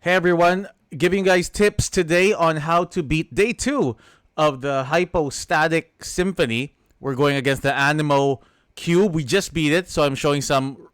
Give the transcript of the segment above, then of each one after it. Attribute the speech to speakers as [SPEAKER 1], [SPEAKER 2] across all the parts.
[SPEAKER 1] Hey everyone, giving you guys tips today on how to beat day 2 of the Hypostatic Symphony. We're going against the Anemo Cube. We just beat it, so I'm showing some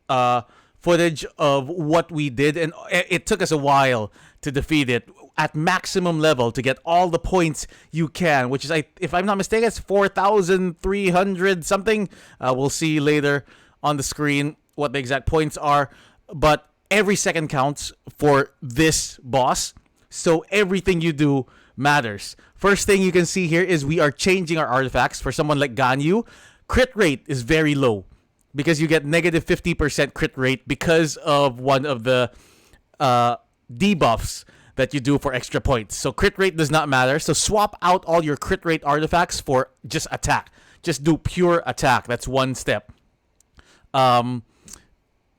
[SPEAKER 1] footage of what we did, and it took us a while to defeat it at maximum level to get all the points you can, which is, if I'm not mistaken, it's 4,300 something. We'll see later on the screen what the exact points are, but every second counts for this boss, so everything you do matters. First thing you can see here is we are changing our artifacts. For someone like Ganyu, crit rate is very low because you get negative 50% crit rate because of one of the debuffs that you do for extra points. So crit rate does not matter. So swap out all your crit rate artifacts for just attack. Just do pure attack. That's one step.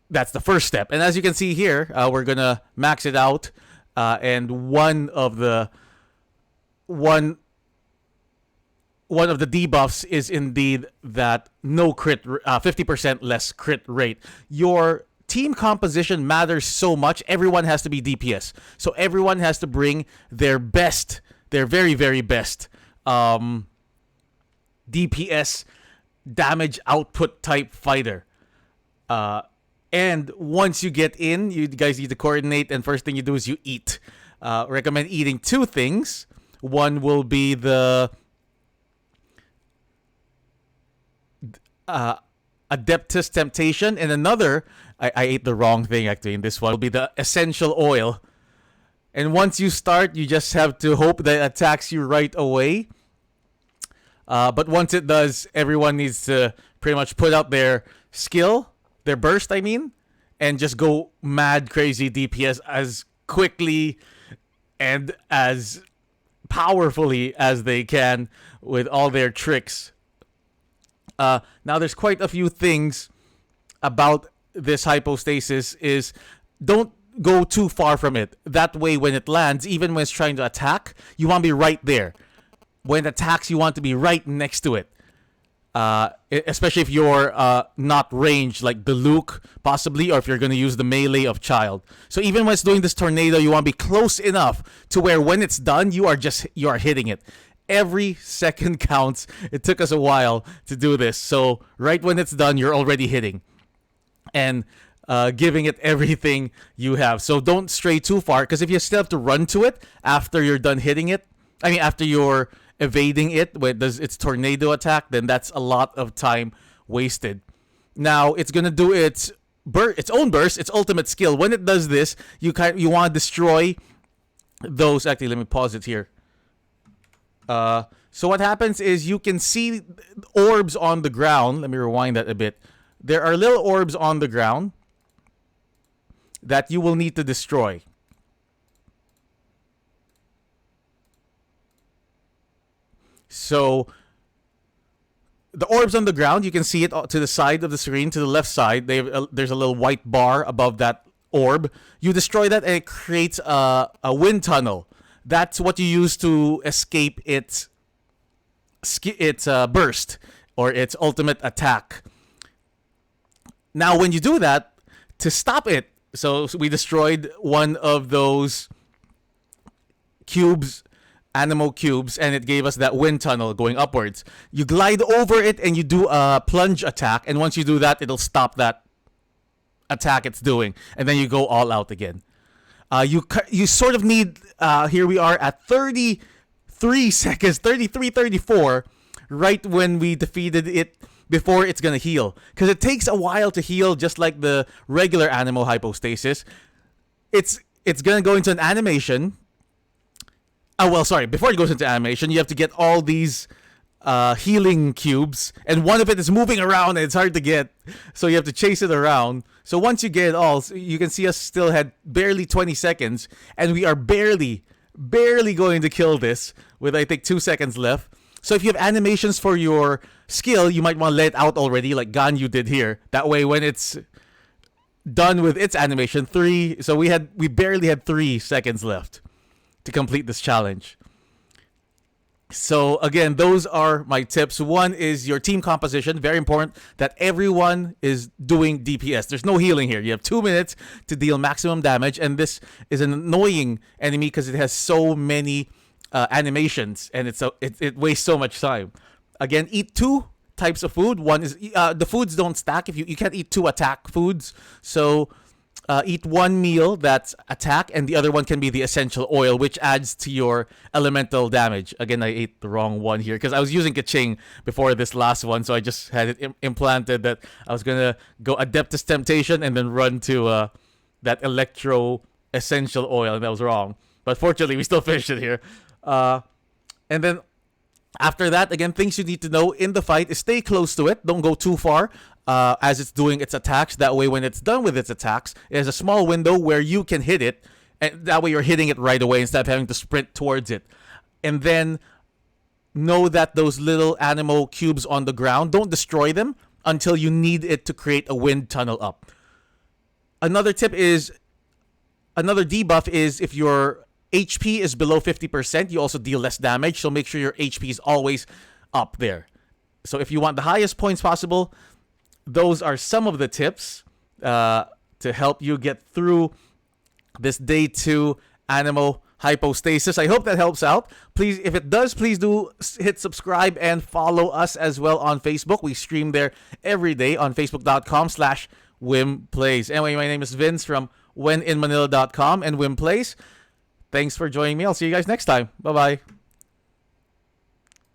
[SPEAKER 1] That's the first step. And as you can see here, we're going to max it out. And one of the debuffs is indeed that no crit, 50% less crit rate. Your team composition matters so much. Everyone has to be DPS. So everyone has to bring their best, their very, very best DPS damage output type fighter. And once you get in, you guys need to coordinate, and first thing you do is you eat. Recommend eating two things. One will be the Adeptus Temptation, and another, I ate the wrong thing actually in this one, will be the Essential Oil. And once you start, you just have to hope that it attacks you right away. But once it does, everyone needs to pretty much put out their skill, their burst, and just go mad crazy DPS as quickly and as powerfully as they can with all their tricks. Now, there's quite a few things about this hypostasis. Is don't go too far from it. That way, when it lands, even when it's trying to attack, you want to be right there. When it attacks, you want to be right next to it. Especially if you're not ranged, like the Luke, possibly, or if you're going to use the melee of Child. So even when it's doing this tornado, you want to be close enough to where when it's done, you are hitting it. Every second counts. It took us a while to do this. So right when it's done, you're already hitting. And giving it everything you have. So don't stray too far, because if you still have to run to it after you're done hitting it, after you're evading it when it does its tornado attack, then that's a lot of time wasted. Now it's gonna do its own burst, its ultimate skill. When it does this, you want to destroy those. Actually, let me pause it here. So what happens is you can see orbs on the ground. Let me rewind that a bit. There are little orbs on the ground that you will need to destroy. So the orbs on the ground, you can see it to the side of the screen, to the left side. There's a little white bar above that orb. You destroy that and it creates a wind tunnel. That's what you use to escape its burst or its ultimate attack. Now, when you do that, to stop it, so we destroyed one of those cubes, Anemo cubes, and it gave us that wind tunnel going upwards. You glide over it and you do a plunge attack, and once you do that, it'll stop that attack it's doing, and then you go all out again. You sort of need, here we are at 33 seconds, 33, 34, right when we defeated it before it's going to heal. Because it takes a while to heal, just like the regular Anemo Hypostasis. It's going to go into an animation. Before it goes into animation, you have to get all these healing cubes, and one of it is moving around and it's hard to get, so you have to chase it around. So once you get it all, you can see us still had barely 20 seconds, and we are barely going to kill this with, I think, 2 seconds left. So if you have animations for your skill, you might want to let it out already, like Ganyu did here. That way, when it's done with its animation, we barely had 3 seconds left to complete this challenge. So again, those are my tips. One is your team composition. Very important that everyone is doing DPS. There's no healing here. You have 2 minutes to deal maximum damage, and this is an annoying enemy because it has so many animations, and it wastes so much time. Again, eat 2 types of food. One is the foods don't stack. If you can't eat 2 attack foods, so eat 1 meal that's attack, and the other one can be the essential oil, which adds to your elemental damage. Again, I ate the wrong one here because I was using Kaching before this last one, so I just had it implanted that I was gonna go Adeptus Temptation and then run to that Electro Essential Oil, and that was wrong. But fortunately, we still finished it here. And then after that, again, things you need to know in the fight is stay close to it. Don't go too far as it's doing its attacks. That way, when it's done with its attacks, it has a small window where you can hit it. And that way, you're hitting it right away instead of having to sprint towards it. And then know that those little Anemo cubes on the ground, don't destroy them until you need it to create a wind tunnel up. Another debuff is if your HP is below 50%, you also deal less damage, so make sure your HP is always up there. So if you want the highest points possible, those are some of the tips to help you get through this day 2 Anemo Hypostasis. I hope that helps out. Please, if it does, please do hit subscribe and follow us as well on Facebook. We stream there every day on facebook.com/WIMPLAYS. Anyway, my name is Vince from WhenInManila.com and WIMPLAYS. Thanks for joining me. I'll see you guys next time. Bye-bye.